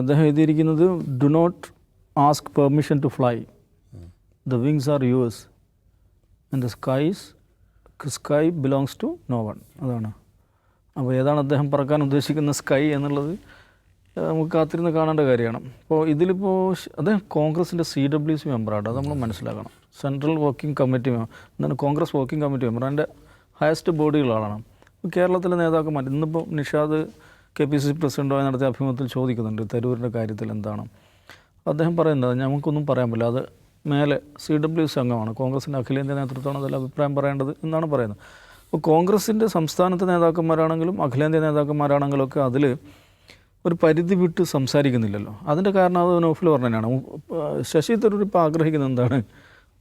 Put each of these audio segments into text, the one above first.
അദ്ദേഹം എഴുതിയിരിക്കുന്നത് do not ask permission to fly, the wings are yours and the sky belongs to no one. അതാണ്. അപ്പോൾ ഏതാണ് അദ്ദേഹം പറക്കാൻ ഉദ്ദേശിക്കുന്ന സ്കൈ എന്നുള്ളത് നമുക്ക് കാത്തിരുന്ന് കാണേണ്ട കാര്യമാണ്. അപ്പോൾ ഇതിലിപ്പോൾ അദ്ദേഹം കോൺഗ്രസിൻ്റെ CWC മെമ്പറാണ്, അത് നമ്മൾ മനസ്സിലാക്കണം. സെൻട്രൽ വർക്കിംഗ് കമ്മിറ്റി എന്താണ് കോൺഗ്രസ് വർക്കിംഗ് കമ്മിറ്റി മെമ്പർ, അതിൻ്റെ ഹയസ്റ്റ് ബോഡികളാണ്. കേരളത്തിലെ നേതാക്കന്മാർ ഇന്നിപ്പോൾ നിഷാദ് KPCC പ്രസിഡൻ്റായി നടത്തിയ അഭിമുഖത്തിൽ ചോദിക്കുന്നുണ്ട് തരൂരിൻ്റെ കാര്യത്തിൽ എന്താണ്. അദ്ദേഹം പറയുന്നത് നമുക്കൊന്നും പറയാൻ പറ്റില്ല, അത് മേലെ CWC അംഗമാണ്, കോൺഗ്രസിൻ്റെ അഖിലേന്ത്യാ നേതൃത്വമാണ് അതിൽ അഭിപ്രായം പറയേണ്ടത് എന്നാണ് പറയുന്നത്. അപ്പോൾ കോൺഗ്രസിൻ്റെ സംസ്ഥാനത്തെ നേതാക്കന്മാരാണെങ്കിലും അഖിലേന്ത്യാ നേതാക്കന്മാരാണെങ്കിലും ഒക്കെ അതിൽ ഒരു പരിധി വിട്ട് സംസാരിക്കുന്നില്ലല്ലോ. അതിൻ്റെ കാരണം അത് നൗഫൽ പറഞ്ഞതാണ്. ശശി തരൂർ ഇപ്പോൾ ആഗ്രഹിക്കുന്നത് എന്താണ്,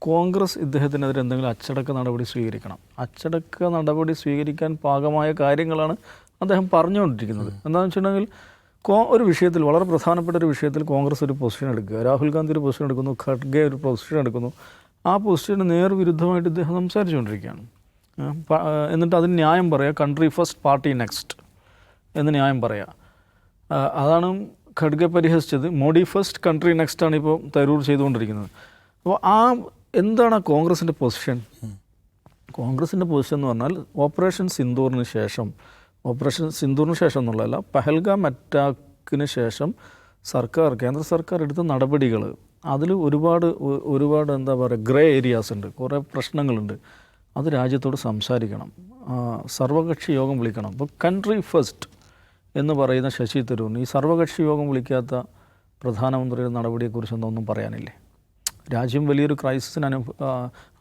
കോൺഗ്രസ് ഇദ്ദേഹത്തിനെതിരെ എന്തെങ്കിലും അച്ചടക്ക നടപടി സ്വീകരിക്കണം. അച്ചടക്ക നടപടി സ്വീകരിക്കാൻ പാകമായ കാര്യങ്ങളാണ് അദ്ദേഹം പറഞ്ഞുകൊണ്ടിരിക്കുന്നത്. എന്താണെന്ന് വെച്ചിട്ടുണ്ടെങ്കിൽ ഒരു വിഷയത്തിൽ, വളരെ പ്രധാനപ്പെട്ട ഒരു വിഷയത്തിൽ കോൺഗ്രസ് ഒരു പൊസിഷൻ എടുക്കുക, രാഹുൽ ഗാന്ധി ഒരു പൊസിഷൻ എടുക്കുന്നു, ഖഡ്ഗെ ഒരു പൊസിഷൻ എടുക്കുന്നു. ആ പൊസിഷന് നേർവിരുദ്ധമായിട്ട് ഇദ്ദേഹം സംസാരിച്ചുകൊണ്ടിരിക്കുകയാണ്. എന്നിട്ട് അതിന് ന്യായം പറയുക, കൺട്രി ഫസ്റ്റ് പാർട്ടി നെക്സ്റ്റ് എന്ന് ന്യായം പറയുക. അതാണ് ഖഡ്ഗെ പരിഹസിച്ചത്. മോഡി ഫസ്റ്റ് കൺട്രി നെക്സ്റ്റ് ആണ് ഇപ്പോൾ തരൂർ ചെയ്തുകൊണ്ടിരിക്കുന്നത്. അപ്പോൾ എന്താണ് കോൺഗ്രസിൻ്റെ പൊസിഷൻ? കോൺഗ്രസിൻ്റെ പൊസിഷൻ എന്ന് പറഞ്ഞാൽ ഓപ്പറേഷൻ സിന്ദൂറിന് ശേഷം എന്നുള്ളതല്ല, പഹൽഗാം അറ്റാക്കിന് ശേഷം കേന്ദ്ര സർക്കാർ എടുത്ത നടപടികൾ, അതിൽ ഒരുപാട് എന്താ പറയുക ഗ്രേ ഏരിയാസ് ഉണ്ട്, കുറേ പ്രശ്നങ്ങളുണ്ട്. അത് രാജ്യത്തോട് സംസാരിക്കണം, സർവകക്ഷി യോഗം വിളിക്കണം. ഇപ്പോൾ കൺട്രി ഫസ്റ്റ് എന്ന് പറയുന്ന ശശി തരൂരിന് ഈ സർവകക്ഷി യോഗം വിളിക്കാത്ത പ്രധാനമന്ത്രിയുടെ നടപടിയെക്കുറിച്ച് ഒന്നും പറയാനില്ലേ? രാജ്യം വലിയൊരു ക്രൈസിസിനെ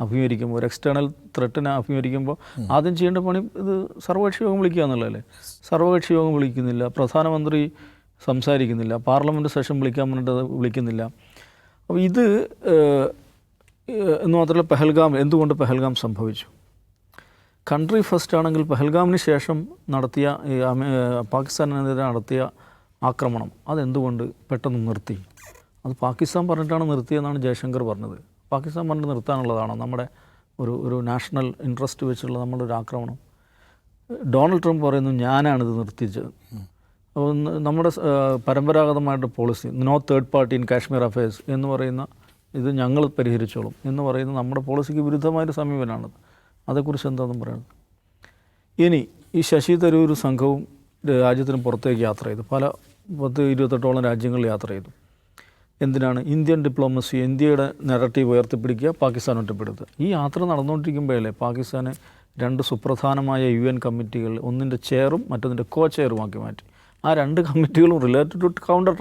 അഭിമുഖീകരിക്കുമ്പോൾ, ഒരു എക്സ്റ്റേണൽ ത്രെറ്റിനെ അഭിമുഖീകരിക്കുമ്പോൾ ആദ്യം ചെയ്യേണ്ട പണി ഇത് സർവകക്ഷി യോഗം വിളിക്കുക എന്നുള്ളതല്ലേ. സർവകക്ഷി യോഗം വിളിക്കുന്നില്ല, പ്രധാനമന്ത്രി സംസാരിക്കുന്നില്ല, പാർലമെൻറ്റ് സെഷൻ വിളിക്കാൻ വേണ്ടിയിട്ട് വിളിക്കുന്നില്ല. അപ്പോൾ ഇത് എന്ന് മാത്രമല്ല, എന്തുകൊണ്ട് പെഹൽഗാം സംഭവിച്ചു? കൺട്രി ഫസ്റ്റ് ആണെങ്കിൽ പെഹൽഗാമിന് ശേഷം നടത്തിയ പാകിസ്ഥാനെതിരെ നടത്തിയ ആക്രമണം അതെന്തുകൊണ്ട് പെട്ടെന്ന് നിർത്തി? അത് പാകിസ്ഥാൻ പറഞ്ഞിട്ടാണ് നിർത്തിയെന്നാണ് ജയശങ്കർ പറഞ്ഞത്. പാകിസ്ഥാൻ പറഞ്ഞിട്ട് നിർത്താനുള്ളതാണോ നമ്മുടെ ഒരു നാഷണൽ ഇൻട്രസ്റ്റ് വെച്ചുള്ള നമ്മുടെ ഒരു ആക്രമണം? ഡൊണാൾഡ് ട്രംപ് പറയുന്നു ഞാനാണിത് നിർത്തിച്ചത്. അപ്പോൾ നമ്മുടെ പരമ്പരാഗതമായിട്ട് policy no third party in Kashmir affairs എന്ന് പറയുന്ന ഇത് ഞങ്ങൾ പരിഹരിച്ചോളും എന്ന് പറയുന്ന നമ്മുടെ പോളിസിക്ക് വിരുദ്ധമായൊരു സമീപനമാണത്. അതേക്കുറിച്ച് എന്താണെന്നും പറയുന്നത്. ഇനി ഈ ശശി തരൂർ സംഘവും രാജ്യത്തിന് പുറത്തേക്ക് യാത്ര ചെയ്തു, 10-28 രാജ്യങ്ങളിൽ യാത്ര ചെയ്തു. എന്തിനാണ്? ഇന്ത്യൻ ഡിപ്ലോമസി, ഇന്ത്യയുടെ നെറട്ടീവ് ഉയർത്തിപ്പിടിക്കുക, പാകിസ്ഥാൻ ഒറ്റപ്പെടുത്തുക. ഈ യാത്ര നടന്നുകൊണ്ടിരിക്കുമ്പോഴല്ലേ പാകിസ്ഥാന് 2 സുപ്രധാനമായ UN കമ്മിറ്റികൾ, ഒന്നിൻ്റെ ചെയറും മറ്റൊന്നിൻ്റെ ചെയറുമാക്കി മാറ്റി. ആ 2 കമ്മിറ്റികളും റിലേറ്റഡ് ടു കൗണ്ടർ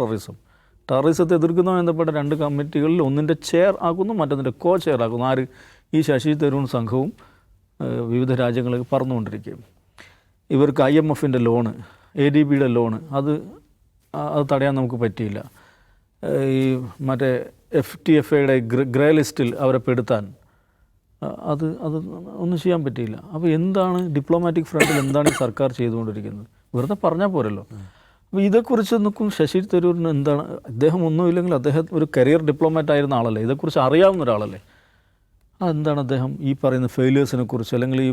ടെററിസത്തെ എതിർക്കുന്നതുമായി ബന്ധപ്പെട്ട 2 കമ്മിറ്റികളിൽ ഒന്നിൻ്റെ ചെയർ ആക്കുന്നു, മറ്റൊന്നിൻ്റെ ചെയർ ആക്കുന്നു. ആര്? ഈ ശശി തരൂർ സംഘവും വിവിധ രാജ്യങ്ങളിലേക്ക് പറന്നുകൊണ്ടിരിക്കുകയും ഇവർക്ക് IMFൻ്റെ ലോണ്, ADBയുടെ ലോണ് അത് തടയാൻ നമുക്ക് പറ്റിയില്ല. ഈ മറ്റേ FTFയുടെ ഗ്രേ ലിസ്റ്റിൽ അവരെ പെടുത്താൻ അത് ഒന്നും ചെയ്യാൻ പറ്റിയില്ല. അപ്പോൾ എന്താണ് ഡിപ്ലോമാറ്റിക് ഫ്രണ്ടിൽ എന്താണ് ഈ സർക്കാർ ചെയ്തുകൊണ്ടിരിക്കുന്നത്? വെറുതെ പറഞ്ഞാൽ പോരല്ലോ. അപ്പോൾ ഇതേക്കുറിച്ച് നോക്കും ശശി തരൂരിന് എന്താണ്, അദ്ദേഹം ഒന്നുമില്ലെങ്കിൽ അദ്ദേഹം ഒരു കരിയർ ഡിപ്ലോമാറ്റ് ആയിരുന്ന ആളല്ലേ, ഇതേക്കുറിച്ച് അറിയാവുന്ന ഒരാളല്ലേ. അതെന്താണ് അദ്ദേഹം ഈ പറയുന്ന ഫെയിലിയേഴ്സിനെ കുറിച്ച് അല്ലെങ്കിൽ ഈ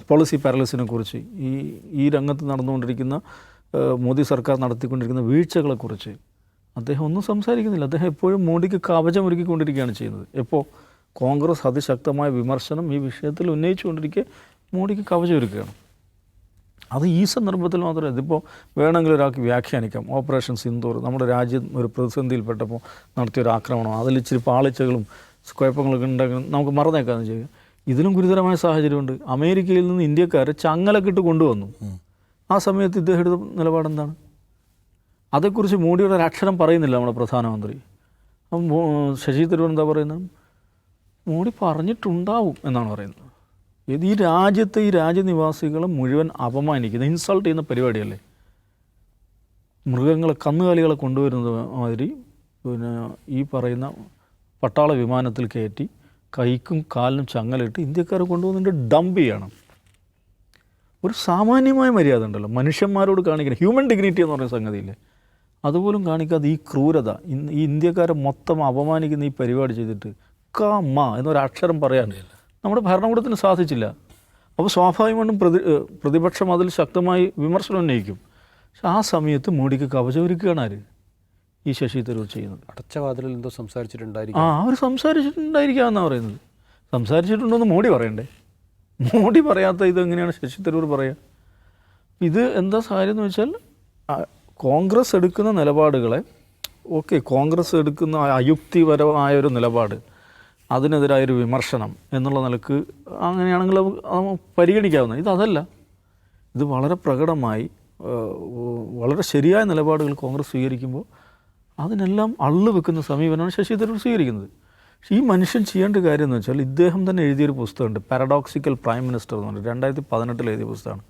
പോളിസി പാരലൈസിനെ കുറിച്ച്, ഈ രംഗത്ത് നടന്നുകൊണ്ടിരിക്കുന്ന മോദി സർക്കാർ നടത്തിക്കൊണ്ടിരിക്കുന്ന വീഴ്ചകളെക്കുറിച്ച് അദ്ദേഹം ഒന്നും സംസാരിക്കുന്നില്ല. അദ്ദേഹം എപ്പോഴും മോഡിക്ക് കവചമൊരുക്കിക്കൊണ്ടിരിക്കുകയാണ് ചെയ്യുന്നത്. എപ്പോൾ കോൺഗ്രസ് അതിശക്തമായ വിമർശനം ഈ വിഷയത്തിൽ ഉന്നയിച്ചുകൊണ്ടിരിക്കെ മോഡിക്ക് കവചമൊരുക്കുകയാണ്. അത് ഈ സന്ദർഭത്തിൽ മാത്രമേ, ഇതിപ്പോൾ വേണമെങ്കിൽ ഒരാൾക്ക് വ്യാഖ്യാനിക്കാം. ഓപ്പറേഷൻ സിന്ദൂർ നമ്മുടെ രാജ്യം ഒരു പ്രതിസന്ധിയിൽപ്പെട്ടപ്പോൾ നടത്തിയൊരു ആക്രമണം, അതിൽ ഇച്ചിരി പാളിച്ചകളും കുഴപ്പങ്ങളൊക്കെ ഉണ്ടെങ്കിൽ നമുക്ക് മറന്നേക്കാമെന്ന് ചെയ്യുക. ഇതിലും ഗുരുതരമായ സാഹചര്യമുണ്ട്. അമേരിക്കയിൽ നിന്ന് ഇന്ത്യക്കാരെ ചങ്ങലക്കിട്ട് കൊണ്ടുവന്നു. ആ സമയത്ത് ഇദ്ദേഹം എടുത്ത നിലപാടെന്താണ്? അതേക്കുറിച്ച് മോഡിയുടെ ഒരു അക്ഷരം പറയുന്നില്ല നമ്മുടെ പ്രധാനമന്ത്രി. അപ്പം ശശി തരൂർ എന്താ പറയുന്നത്? മോഡി പറഞ്ഞിട്ടുണ്ടാവും എന്നാണ് പറയുന്നത്. ഈ രാജ്യത്തെ ഈ രാജ്യനിവാസികളെ മുഴുവൻ അപമാനിക്കുന്ന, ഇൻസൾട്ട് ചെയ്യുന്ന പരിപാടിയല്ലേ. മൃഗങ്ങളെ, കന്നുകാലികളെ കൊണ്ടുവരുന്നത് മാതിരി പിന്നെ ഈ പറയുന്ന പട്ടാള വിമാനത്തിൽ കയറ്റി കൈക്കും കാലിനും ചങ്ങലിട്ട് ഇന്ത്യക്കാരെ കൊണ്ടുവന്നിട്ട് ഡംപ് ചെയ്യണം. ഒരു സാമാന്യമായ മര്യാദ ഉണ്ടല്ലോ മനുഷ്യന്മാരോട് കാണിക്കണം, ഹ്യൂമൻ ഡിഗ്നിറ്റി എന്ന് പറയുന്ന സംഗതിയില്ലേ, അതുപോലും കാണിക്കാതെ ഈ ക്രൂരത, ഈ ഇന്ത്യക്കാരെ മൊത്തം അപമാനിക്കുന്ന ഈ പരിപാടി ചെയ്തിട്ട് എന്നൊരക്ഷരം പറയാൻ നമ്മുടെ ഭരണകൂടത്തിന് സാധിച്ചില്ല. അപ്പോൾ സ്വാഭാവികമായിട്ടും പ്രതിപക്ഷം അതിൽ ശക്തമായി വിമർശനം ഉന്നയിക്കും. പക്ഷെ ആ സമയത്ത് മോഡിക്ക് കവചമൊരുക്കുകയാണ് ആര്? ഈ ശശി തരൂർ ചെയ്യുന്നത്. അടച്ച വാതിലിൽ എന്തോ സംസാരിച്ചിട്ടുണ്ടായിരിക്കും. അവർ സംസാരിച്ചിട്ടുണ്ടായിരിക്കാമെന്നാണ് പറയുന്നത്. സംസാരിച്ചിട്ടുണ്ടോയെന്ന് മോഡി പറയണ്ടേ? മോഡി പറയാത്ത ഇതെങ്ങനെയാണ് ശശി തരൂർ പറയുക? ഇത് എന്താ കാര്യം എന്ന് വെച്ചാൽ കോൺഗ്രസ് എടുക്കുന്ന നിലപാടുകളെ കോൺഗ്രസ് എടുക്കുന്ന അയുക്തിപരമായ ഒരു നിലപാട്, അതിനെതിരായൊരു വിമർശനം എന്നുള്ള നിലക്ക് അങ്ങനെയാണെങ്കിൽ പരിഗണിക്കാവുന്ന. ഇതല്ല, ഇത് വളരെ പ്രകടമായി വളരെ ശരിയായ നിലപാടുകൾ കോൺഗ്രസ് സ്വീകരിക്കുമ്പോൾ അതിനെല്ലാം അള്ളു വെക്കുന്ന സമീപനമാണ് ശശി തരൂർ സ്വീകരിക്കുന്നത്. പക്ഷേ ഈ മനുഷ്യൻ ചെയ്യേണ്ട കാര്യം എന്ന് വെച്ചാൽ ഇദ്ദേഹം തന്നെ എഴുതിയൊരു പുസ്തകമുണ്ട്, പാരഡോക്സിക്കൽ പ്രൈം മിനിസ്റ്റർ എന്ന് പറഞ്ഞിട്ട് 2018 എഴുതിയ പുസ്തകമാണ്.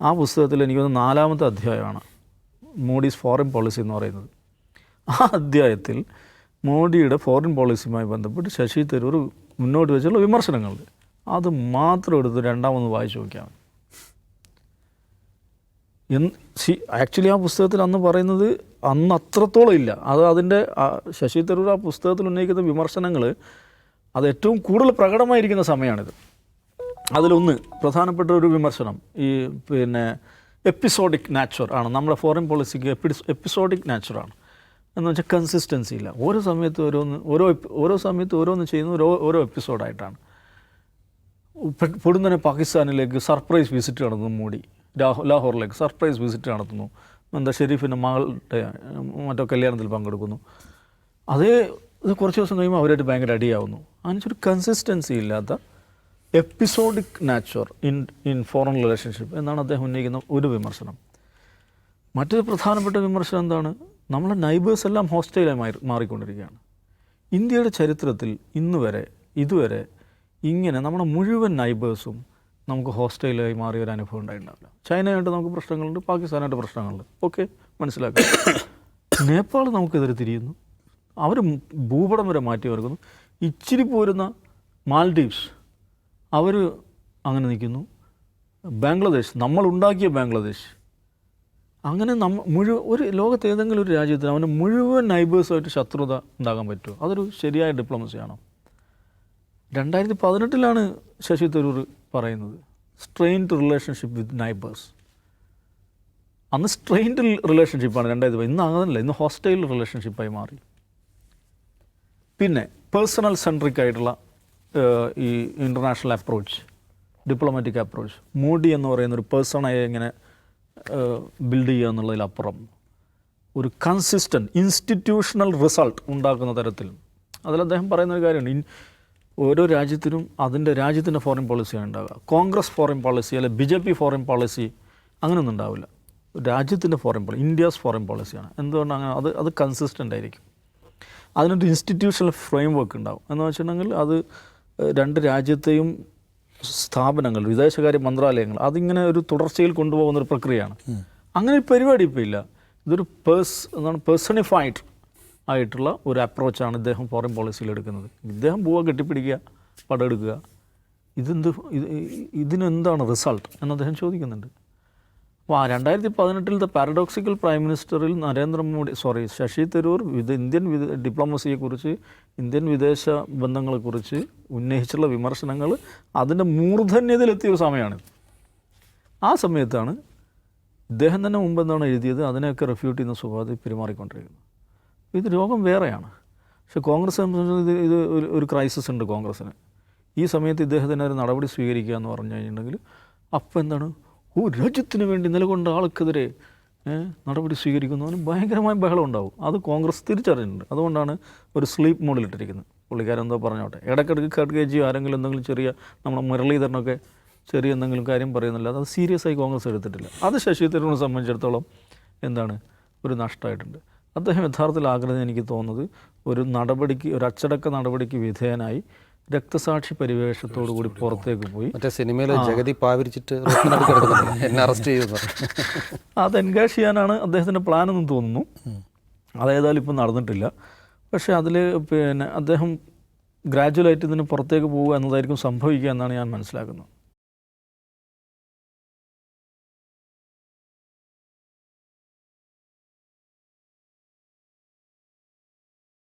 ആ പുസ്തകത്തിൽ എനിക്ക് തോന്നുന്നു 4ാമത്തെ അധ്യായമാണ് മോഡീസ് ഫോറിൻ പോളിസി എന്ന് പറയുന്നത്. ആ അധ്യായത്തിൽ മോഡിയുടെ ഫോറിൻ പോളിസിയുമായി ബന്ധപ്പെട്ട് ശശി തരൂർ മുന്നോട്ട് വെച്ചുള്ള വിമർശനങ്ങളുണ്ട്. അത് മാത്രം എടുത്ത് രണ്ടാമത് വായിച്ചു നോക്കിയാൽ ആക്ച്വലി ആ പുസ്തകത്തിൽ അന്ന് പറയുന്നത് അന്ന് അത്രത്തോളം ഇല്ല. അതിൻ്റെ ശശി തരൂർ ആ പുസ്തകത്തിൽ ഉന്നയിക്കുന്ന വിമർശനങ്ങൾ അത് ഏറ്റവും കൂടുതൽ പ്രകടമായിരിക്കുന്ന സമയമാണിത്. അതിലൊന്ന് പ്രധാനപ്പെട്ട ഒരു വിമർശനം ഈ എപ്പിസോഡിക് നാച്ചർ ആണ്. നമ്മുടെ ഫോറിൻ പോളിസിക്ക് എപ്പിസോഡിക് നാച്ചറാണ് എന്ന് വെച്ചാൽ കൺസിസ്റ്റൻസി ഇല്ല. ഓരോ സമയത്ത് ഓരോ സമയത്ത് ഓരോന്ന് ചെയ്യുന്ന ഓരോ എപ്പിസോഡായിട്ടാണ്. പൊടുന്നനെ പാകിസ്ഥാനിലേക്ക് സർപ്രൈസ് വിസിറ്റ് നടത്തുന്നു മോഡി, ലാഹോറിലേക്ക് സർപ്രൈസ് വിസിറ്റ് നടത്തുന്നു, ഷെരീഫിൻ്റെ മകളുടെ മറ്റോ കല്യാണത്തിൽ പങ്കെടുക്കുന്നു. ഇത് കുറച്ച് ദിവസം കഴിയുമ്പോൾ അവരായിട്ട് ഭയങ്കര അടിയാവുന്നു. അതിനൊരു കൺസിസ്റ്റൻസി ഇല്ലാത്ത episodic nature in foreign relationship എന്നാണ് അദ്ദേഹം ഉന്നയിക്കുന്ന ഒരു വിമർശനം. മറ്റൊരു പ്രധാനപ്പെട്ട വിമർശനം എന്താണ്? നമ്മളെ നൈബേഴ്സ് എല്ലാം ഹോസ്റ്റൈലായി മാറിക്കൊണ്ടിരിക്കുകയാണ്. ഇന്ത്യയുടെ ചരിത്രത്തിൽ ഇതുവരെ ഇങ്ങനെ നമ്മുടെ മുഴുവൻ നൈബേഴ്സും നമുക്ക് ഹോസ്റ്റൈലായി മാറിയ ഒരു അനുഭവം ഉണ്ടായിട്ടുണ്ടാവില്ല. ചൈനയായിട്ട് നമുക്ക് പ്രശ്നങ്ങളുണ്ട്, പാകിസ്ഥാനായിട്ട് പ്രശ്നങ്ങളുണ്ട്, മനസ്സിലാക്കുക. നേപ്പാൾ നമുക്കെതിരെ തിരിയുന്നു, അവർ ഭൂപടം വരെ മാറ്റി വെക്കുന്നു. ഇച്ചിരി പോരുന്ന മാൽഡീവ്സ് അവർ അങ്ങനെ നിൽക്കുന്നു. ബാംഗ്ലാദേശ്, നമ്മളുണ്ടാക്കിയ ബാംഗ്ലാദേശ്, അങ്ങനെ ഒരു ലോകത്ത് ഏതെങ്കിലും ഒരു രാജ്യത്തിന് അവന് മുഴുവൻ നൈബേഴ്സുമായിട്ട് ശത്രുത ഉണ്ടാകാൻ പറ്റുമോ? അതൊരു ശരിയായ ഡിപ്ലോമസിയാണോ? 2018 ശശി തരൂർ പറയുന്നത് സ്ട്രെയിൻഡ് റിലേഷൻഷിപ്പ് വിത്ത് നൈബേഴ്സ്. അന്ന് സ്ട്രെയിൻഡ് റിലേഷൻഷിപ്പാണ് 2018. ഇന്ന് അങ്ങനല്ല, ഇന്ന് ഹോസ്റ്റൈൽ റിലേഷൻഷിപ്പായി മാറി. പിന്നെ പേഴ്സണൽ സെൻട്രിക് ആയിട്ടുള്ള ഈ international approach, diplomatic approach, Modi എന്ന് പറയുന്ന ഒരു പേഴ്സണയെ ഇങ്ങനെ ബിൽഡ് ചെയ്യുക എന്നുള്ളതിലപ്പുറം ഒരു കൺസിസ്റ്റൻറ്റ് ഇൻസ്റ്റിറ്റ്യൂഷണൽ റിസൾട്ട് ഉണ്ടാക്കുന്ന തരത്തിൽ അതിൽ അദ്ദേഹം പറയുന്നൊരു കാര്യമുണ്ട്. ഓരോ രാജ്യത്തിനും അതിൻ്റെ രാജ്യത്തിൻ്റെ ഫോറിൻ പോളിസിയാണ് ഉണ്ടാകുക. കോൺഗ്രസ് ഫോറിൻ പോളിസി അല്ലെ BJP ഫോറിൻ പോളിസി അങ്ങനെയൊന്നും ഉണ്ടാവില്ല. രാജ്യത്തിൻ്റെ ഫോറിൻ പോളിസി, ഇന്ത്യസ് ഫോറിൻ പോളിസിയാണ്. എന്തുകൊണ്ടാണ് അത് കൺസിസ്റ്റൻ്റ് ആയിരിക്കും. അതിനൊരു ഇൻസ്റ്റിറ്റ്യൂഷണൽ ഫ്രെയിം വർക്ക് ഉണ്ടാവും. എന്ന് വെച്ചിട്ടുണ്ടെങ്കിൽ അത് രണ്ട് രാജ്യത്തെയും സ്ഥാപനങ്ങൾ, വിദേശകാര്യ മന്ത്രാലയങ്ങൾ അതിങ്ങനെ ഒരു തുടർച്ചയിൽ കൊണ്ടുപോകുന്നൊരു പ്രക്രിയയാണ്. അങ്ങനെ ഒരു പരിപാടി ഇപ്പോൾ ഇല്ല. ഇതൊരു പേഴ്സണിഫൈഡ് ആയിട്ടുള്ള ഒരു അപ്രോച്ചാണ് ഇദ്ദേഹം ഫോറിൻ പോളിസിയിൽ എടുക്കുന്നത്. ഇദ്ദേഹം പോവുക, കെട്ടിപ്പിടിക്കുക, പടമെടുക്കുക. ഇതിനെന്താണ് റിസൾട്ട് എന്ന് അദ്ദേഹം ചോദിക്കുന്നുണ്ട്. അപ്പോൾ 2018 പാരഡോക്സിക്കൽ പ്രൈം മിനിസ്റ്ററിൽ ശശി തരൂർ ഇന്ത്യൻ ഡിപ്ലോമസിയെക്കുറിച്ച്, ഇന്ത്യൻ വിദേശ ബന്ധങ്ങളെക്കുറിച്ച് ഉന്നയിച്ചുള്ള വിമർശനങ്ങൾ അതിൻ്റെ മൂർധന്യത്തിലെത്തിയ ഒരു സമയമാണ്. ആ സമയത്താണ് ഇദ്ദേഹം തന്നെ മുമ്പ് എന്താണ് എഴുതിയത് അതിനെയൊക്കെ റെഫ്യൂട്ട് ചെയ്യുന്ന സ്വഭാവത്തിൽ പെരുമാറിക്കൊണ്ടിരിക്കുന്നത്. ഇത് രോഗം വേറെയാണ്. പക്ഷേ കോൺഗ്രസ് ഇത് ഒരു ക്രൈസിസ് ഉണ്ട് കോൺഗ്രസ്സിന്. ഈ സമയത്ത് ഇദ്ദേഹത്തിന് ഒരു നടപടി സ്വീകരിക്കുക എന്ന് പറഞ്ഞു കഴിഞ്ഞിട്ടുണ്ടെങ്കിൽ അപ്പം എന്താണ്, രാജ്യത്തിന് വേണ്ടി നിലകൊണ്ട ആൾക്കെതിരെ നടപടി സ്വീകരിക്കുന്നവന് ഭയങ്കരമായ ബഹളം ഉണ്ടാവും. അത് കോൺഗ്രസ് തിരിച്ചറിഞ്ഞിട്ടുണ്ട്. അതുകൊണ്ടാണ് ഒരു സ്ലീപ്പ് മോഡിലിട്ടിരിക്കുന്നത്. പുള്ളിക്കാരൻ എന്തോ പറഞ്ഞോട്ടെ, ഇടയ്ക്കിടയ്ക്ക് ഖഡ്ഗേജി ആരെങ്കിലും എന്തെങ്കിലും ചെറിയ നമ്മുടെ മുരളീധരനൊക്കെ ചെറിയ എന്തെങ്കിലും കാര്യം പറയുന്നില്ല, അത് സീരിയസ് ആയി കോൺഗ്രസ് എടുത്തിട്ടില്ല. അത് ശശി തരൂരിനെ സംബന്ധിച്ചിടത്തോളം എന്താണ് ഒരു നഷ്ടമായിട്ടുണ്ട്. അദ്ദേഹം യഥാർത്ഥത്തിൽ ആഗ്രഹം എനിക്ക് തോന്നുന്നത് ഒരു അച്ചടക്ക നടപടിക്ക് വിധേയനായി രക്തസാക്ഷി പരിവേഷത്തോടു കൂടി പുറത്തേക്ക് പോയി മറ്റേ സിനിമയിൽ ജഗതി പാവരിച്ചിട്ട് എന്നെ അറസ്റ്റ് ചെയ്യുന്നു അത് എൻഗേജ് ചെയ്യാനാണ് അദ്ദേഹത്തിൻ്റെ പ്ലാനെന്ന് തോന്നുന്നു. അതേതായാലും ഇപ്പം നടന്നിട്ടില്ല. പക്ഷേ അതിൽ അദ്ദേഹം ഗ്രാജുവലായിട്ട് ഇതിന് പുറത്തേക്ക് പോവുക എന്നതായിരിക്കും സംഭവിക്കുക എന്നാണ് ഞാൻ മനസ്സിലാക്കുന്നത്.